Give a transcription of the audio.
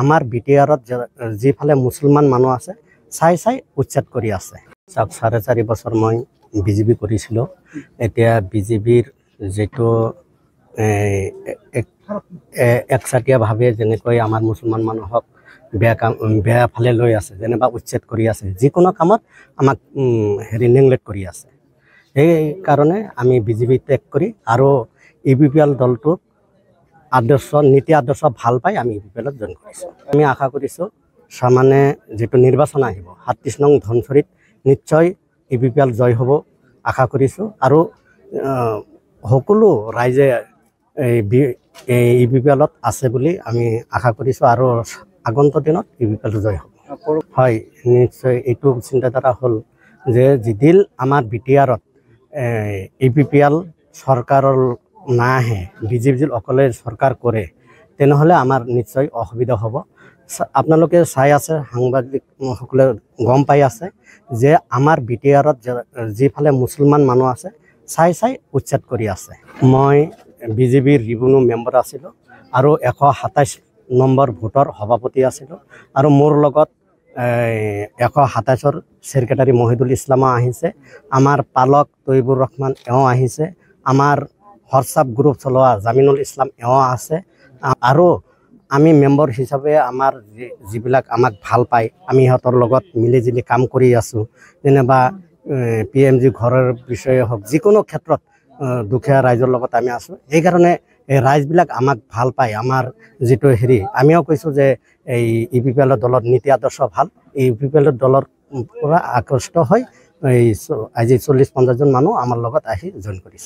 আমাৰ বিটিআৰত যিফালে মুছলমান মানুহ আছে চাই চাই উচ্ছেদ কৰি আছে। 4.5 বছৰ মই বিজেপি কৰিছিলোঁ। এতিয়া বিজেপিৰ যেটো একচাটিয়াভাৱে যেনেকৈ আমাৰ মুছলমান মানুহক বেয়া ফালে লৈ আছে, যেনিবা উচ্ছেদ কৰি আছে, যিকোনো কামত আমাক নেগলেক্ট কৰি আছে। সেইকাৰণে আমি বিজেপি ত্যাগ কৰি আৰু ইউপিপিএল দলটোক নীতি আদৰ্শ ভাল পাই আমি ইউপিপিএলত জইন কৰিছোঁ। আমি আশা কৰিছোঁ সামানে যেটো নিৰ্বাচন আহিব 37 নং ধনচুৰীত নিশ্চয় ইউপিপিএল জয় হ'ব আশা কৰিছোঁ। আৰু সকলো ৰাইজে ইউপিপিএলত আছে বুলি আমি আশা কৰিছোঁ আৰু আগন্তুক দিনত ইউপিপিএল জয় হ'ব। হয়, নিশ্চয় এইটো চিন্তাধাৰা হ'ল যে যিদিন আমাৰ বিটিআৰত ইউপিপিএল চৰকাৰৰ নাহে, বিজেপি অকলে চৰকাৰ কৰে, তেনেহ'লে আমাৰ নিশ্চয় অসুবিধা হ'ব। আপোনালোকে চাই আছে, সাংবাদিকসকলে গম পাই আছে যে আমাৰ বিটিআৰত যিফালে মুছলমান মানুহ আছে চাই চাই উচ্ছেদ কৰি আছে। মই বিজেপিৰ ৰিভিনিউ মেম্বাৰ আছিলোঁ আৰু 127 নম্বৰ ভোটৰ সভাপতি আছিলোঁ আৰু মোৰ লগত 127ৰ ছেক্ৰেটাৰী মহিদুল ইছলামো আহিছে, আমাৰ পালক তৈবুৰ ৰহমান এওঁ আহিছে, আমাৰ হোৱাটছআপ গ্ৰুপ চলোৱা জামিনুল ইছলাম এওঁ আছে। আৰু আমি মেম্বাৰ হিচাপে আমাৰ যিবিলাক আমাক ভাল পায় আমি সিহঁতৰ লগত মিলিজুলি কাম কৰি আছোঁ। যেনিবা PMG ঘৰৰ বিষয়ে হওক, যিকোনো ক্ষেত্ৰত দুখীয়া ৰাইজৰ লগত আমি আছোঁ। সেইকাৰণে ৰাইজবিলাক আমাক ভাল পায়। আমাৰ যিটো আমিও কৈছোঁ যে এই ইউপিপিএলৰ দলৰ নীতি আদৰ্শ ভাল, এই ইউপিপিএলৰ দলৰ পৰা আকৃষ্ট হৈ আজি 40-50জন মানুহ আমাৰ লগত আহি জইন কৰিছে।